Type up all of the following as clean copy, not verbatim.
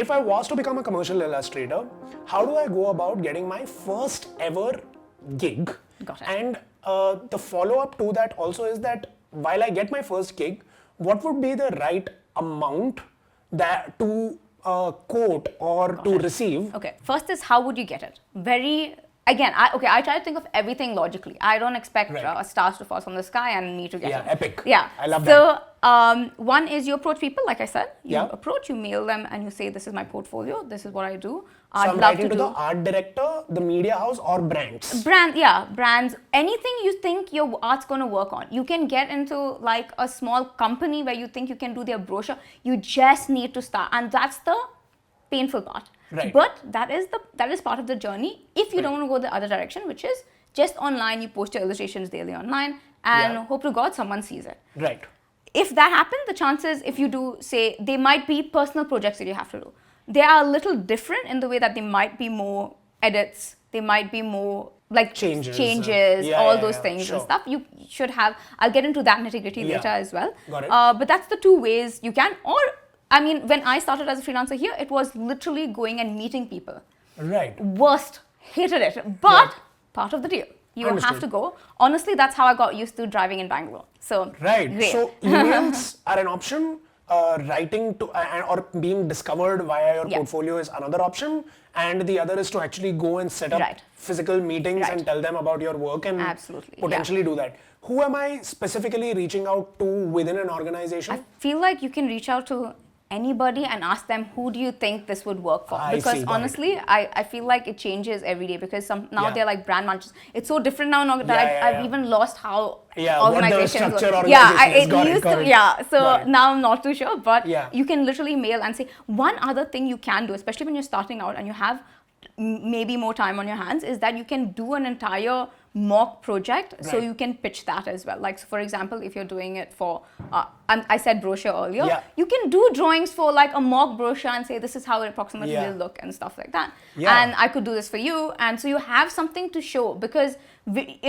if I was to become a commercial illustrator, how do I go about getting my first ever gig? Got it. And the follow-up to that also is that while I get my first gig, what would be the right amount that to quote or to receive? Okay, first is how would you get it? Again, I try to think of everything logically. I don't expect stars to fall from the sky and me to get it. Yeah, epic. Yeah, I love that. So one is you approach people, like I said. You Yeah. you mail them and you say, this is my portfolio, this is what I do. So I'm writing to the art director, the media house, or brands. Brands, anything you think your art's going to work on. You can get into like a small company where you think you can do their brochure. You just need to start, and that's the painful part. Right. But that is part of the journey. If you don't want to go the other direction, which is just online, you post your illustrations daily online, and hope to God someone sees it. Right. If that happens, the chances, if you do say, they might be personal projects that you have to do. They are a little different in the way that they might be more edits, they might be more like changes, all those things and stuff. You should have, I'll get into that nitty-gritty later as well. Got it. But that's the two ways you can, or I mean, when I started as a freelancer here, it was literally going and meeting people. Right. Worst, hated it, but part of the deal. You Understood. have to go. Honestly, that's how I got used to driving in Bangalore. So right. great. So emails are an option. Writing to or being discovered via your portfolio is another option, and the other is to actually go and set up physical meetings and tell them about your work and potentially do that. Who am I specifically reaching out to within an organization? I feel like you can reach out to anybody and ask them, who do you think this would work for? Because honestly, I feel like it changes every day, because now they're like brand managers. It's so different now that I've even lost how organizations what the structure organization so now I'm not too sure, but you can literally mail and say. One other thing you can do, especially when you're starting out and you have maybe more time on your hands, is that you can do an entire mock project, so you can pitch that as well. Like, so for example, if you're doing it for I said brochure earlier, you can do drawings for like a mock brochure and say, this is how it approximately will look and stuff like that. And I could do this for you, and so you have something to show, because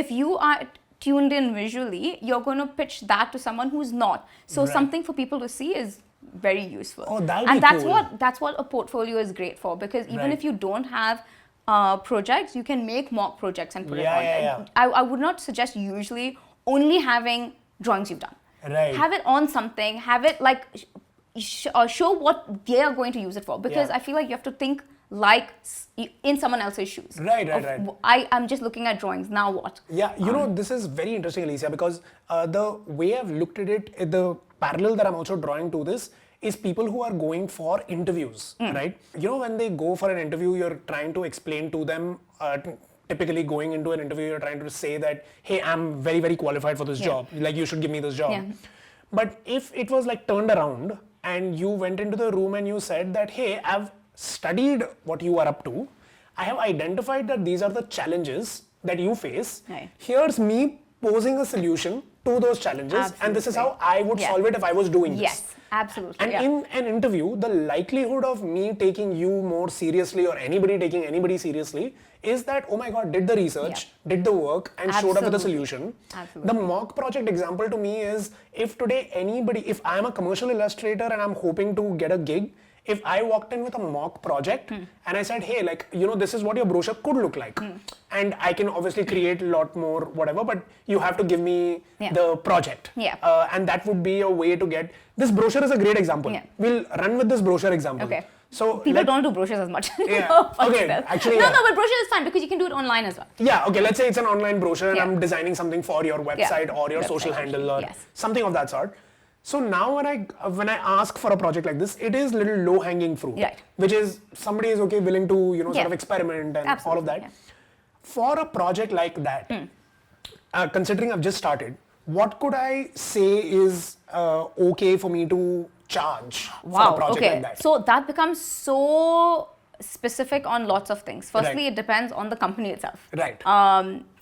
if you are tuned in visually, you're going to pitch that to someone who's not. So something for people to see is very useful. That's what a portfolio is great for, because even if you don't have projects, you can make mock projects and put it on. I would not suggest usually only having drawings you've done. Have it on something, have it like show what they are going to use it for, because I feel like you have to think like in someone else's shoes. I'm just looking at drawings, now what? Yeah, you know, this is very interesting, Alicia, because the way I've looked at it, the parallel that I'm also drawing to this is people who are going for interviews, right? You know, when they go for an interview, you're trying to explain to them, typically going into an interview, you're trying to say that, hey, I'm very, very qualified for this job. Like, you should give me this job. But if it was like turned around and you went into the room and you said that, hey, I've studied what you are up to. I have identified that these are the challenges that you face. Here's me posing a solution to those challenges, and this is how I would solve it if I was doing this. Yes, absolutely. And in an interview, the likelihood of me taking you more seriously or anybody taking anybody seriously is that, oh my God, did the research, did the work, and showed up with a solution. The mock project example to me is, if today if I'm a commercial illustrator and I'm hoping to get a gig, if I walked in with a mock project and I said, hey, like, you know, this is what your brochure could look like. And I can obviously create a lot more, whatever, but you have to give me the project. And that would be a way to get, this brochure is a great example. We'll run with this brochure example. So people don't do brochures as much. Actually, no, but brochure is fine because you can do it online as well. Let's say it's an online brochure and I'm designing something for your website or your social handle or something of that sort. So now when I ask for a project like this, it is little low-hanging fruit, which is somebody is willing to sort of experiment and all of that. For a project like that, considering I've just started, what could I say is okay for me to charge for a project like that? So that becomes so specific on lots of things. Firstly, it depends on the company itself.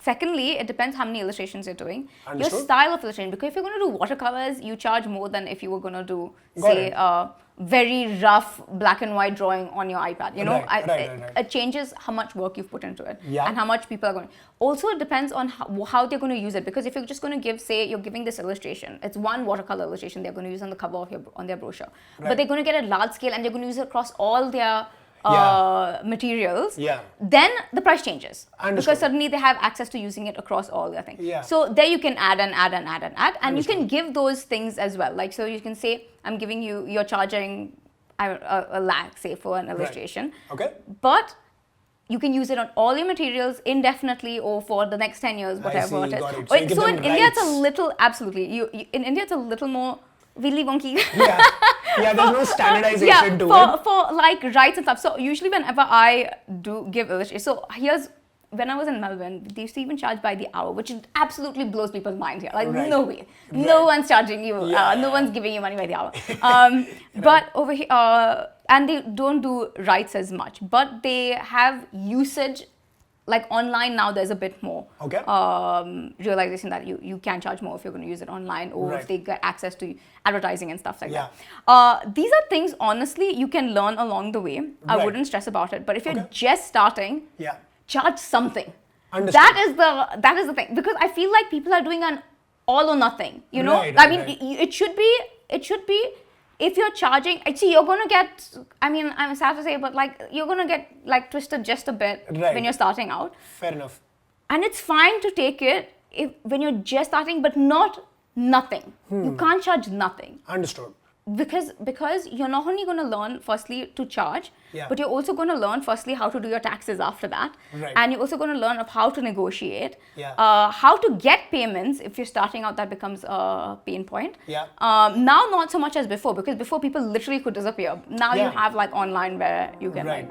Secondly, it depends how many illustrations you're doing. Your style of illustration, because if you're going to do watercolors, you charge more than if you were going to do, say, very rough black and white drawing on your iPad. You know, Right. it changes how much work you've put into it Yeah. and how much people are going. Also, it depends on how they're going to use it, because if you're just going to give, say, you're giving this illustration, it's one watercolor illustration they're going to use on the cover of on their brochure, but they're going to get a large scale and they're going to use it across all their materials. Yeah. Then the price changes Understood. because suddenly they have access to using it across all their things. Yeah. So there you can add and you can give those things as well. Like, so you can say, I'm giving you, you're charging a lakh, say, for an illustration. Okay. But you can use it on all your materials indefinitely or for the next 10 years, whatever it is. Got it. So in India, it's a little, absolutely. In India, it's a little more willy wonky. Yeah, there's no standardization to it. For like rights and stuff. So usually whenever I do give illustration, so here's, when I was in Melbourne, they used to even charge by the hour, which absolutely blows people's mind here. Like, no way. No one's charging you. No one's giving you money by the hour. But over here, and they don't do rights as much, but they have usage. Like online now, there's a bit more realization that you can charge more if you're going to use it online, or if they get access to advertising and stuff like that. These are things, honestly, you can learn along the way. I wouldn't stress about it. But if you're just starting, charge something. Understood. That is the thing, because I feel like people are doing an all or nothing. You know, it should be. If you're charging, see, you're going to get, I mean, I'm sad to say, but like, you're going to get like twisted just a bit when you're starting out. Fair enough. And it's fine to take it when you're just starting, but not nothing. You can't charge nothing. Understood. Because you're not only going to learn firstly to charge, but you're also going to learn firstly how to do your taxes after that, and you're also going to learn of how to negotiate, how to get payments. If you're starting out, that becomes a pain point. Now not so much as before, because before people literally could disappear. Now you have like online where you can like